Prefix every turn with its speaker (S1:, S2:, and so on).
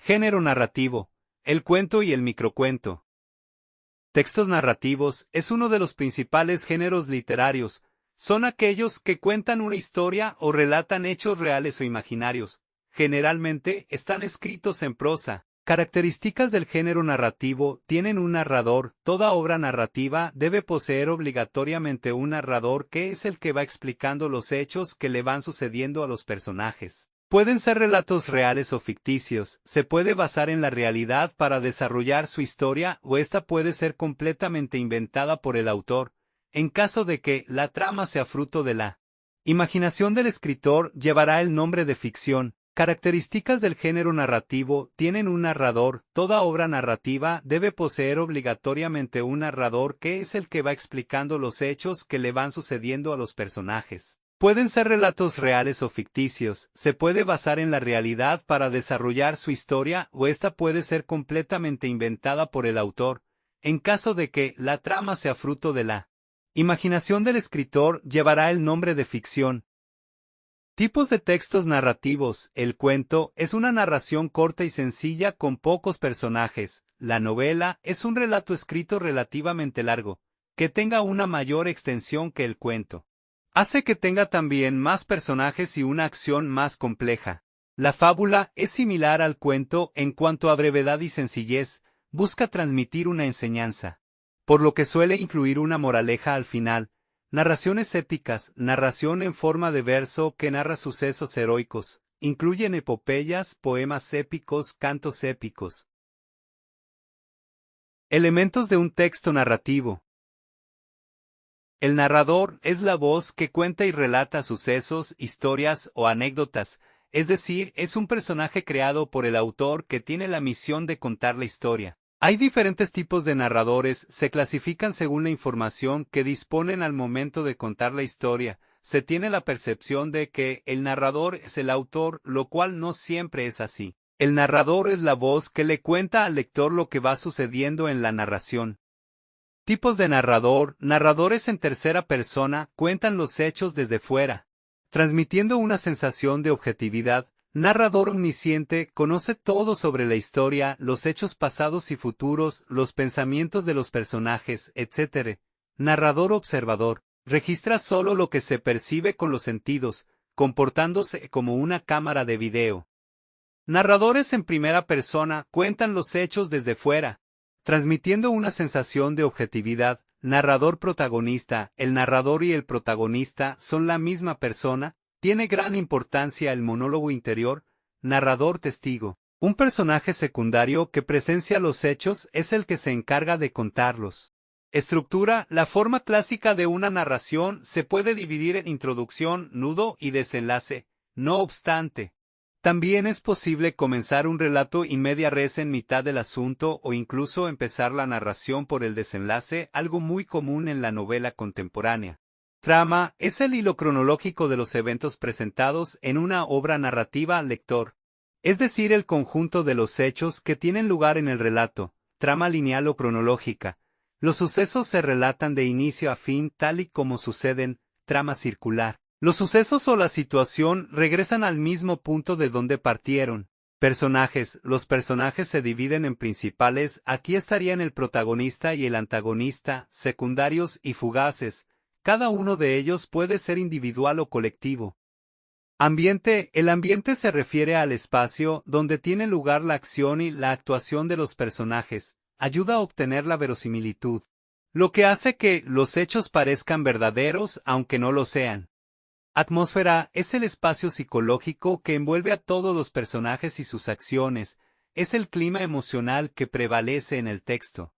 S1: Género narrativo, el cuento y el microcuento. Textos narrativos es uno de los principales géneros literarios. Son aquellos que cuentan una historia o relatan hechos reales o imaginarios. Generalmente están escritos en prosa. Características del género narrativo: tienen un narrador. Toda obra narrativa debe poseer obligatoriamente un narrador que es el que va explicando los hechos que le van sucediendo a los personajes. Pueden ser relatos reales o ficticios, se puede basar en la realidad para desarrollar su historia o esta puede ser completamente inventada por el autor, en caso de que la trama sea fruto de la imaginación del escritor, llevará el nombre de ficción. Características del género narrativo: tienen un narrador. Toda obra narrativa debe poseer obligatoriamente un narrador que es el que va explicando los hechos que le van sucediendo a los personajes. Pueden ser relatos reales o ficticios, se puede basar en la realidad para desarrollar su historia o esta puede ser completamente inventada por el autor, en caso de que la trama sea fruto de la imaginación del escritor, llevará el nombre de ficción. Tipos de textos narrativos: el cuento es una narración corta y sencilla con pocos personajes. La novela es un relato escrito relativamente largo, que tenga una mayor extensión que el cuento. Hace que tenga también más personajes y una acción más compleja. La fábula es similar al cuento en cuanto a brevedad y sencillez, busca transmitir una enseñanza, por lo que suele incluir una moraleja al final. Narraciones épicas, narración en forma de verso que narra sucesos heroicos, incluyen epopeyas, poemas épicos, cantos épicos. Elementos de un texto narrativo. El narrador es la voz que cuenta y relata sucesos, historias o anécdotas, es decir, es un personaje creado por el autor que tiene la misión de contar la historia. Hay diferentes tipos de narradores, se clasifican según la información que disponen al momento de contar la historia. Se tiene la percepción de que el narrador es el autor, lo cual no siempre es así. El narrador es la voz que le cuenta al lector lo que va sucediendo en la narración. Tipos de narrador: narradores en tercera persona, cuentan los hechos desde fuera, transmitiendo una sensación de objetividad. Narrador omnisciente, conoce todo sobre la historia, los hechos pasados y futuros, los pensamientos de los personajes, etc. Narrador observador, registra solo lo que se percibe con los sentidos, comportándose como una cámara de video. Narradores en primera persona, cuentan los hechos desde fuera, transmitiendo una sensación de objetividad. Narrador protagonista, el narrador y el protagonista son la misma persona. Tiene gran importancia el monólogo interior. Narrador testigo, un personaje secundario que presencia los hechos es el que se encarga de contarlos. Estructura: la forma clásica de una narración se puede dividir en introducción, nudo y desenlace. No obstante, también es posible comenzar un relato in media res en mitad del asunto o incluso empezar la narración por el desenlace, algo muy común en la novela contemporánea. Trama es el hilo cronológico de los eventos presentados en una obra narrativa al lector, es decir, el conjunto de los hechos que tienen lugar en el relato. Trama lineal o cronológica: los sucesos se relatan de inicio a fin tal y como suceden. Trama circular: los sucesos o la situación regresan al mismo punto de donde partieron. Personajes: los personajes se dividen en principales, aquí estarían el protagonista y el antagonista, secundarios y fugaces. Cada uno de ellos puede ser individual o colectivo. Ambiente: el ambiente se refiere al espacio donde tiene lugar la acción y la actuación de los personajes, ayuda a obtener la verosimilitud, lo que hace que los hechos parezcan verdaderos aunque no lo sean. Atmósfera es el espacio psicológico que envuelve a todos los personajes y sus acciones, es el clima emocional que prevalece en el texto.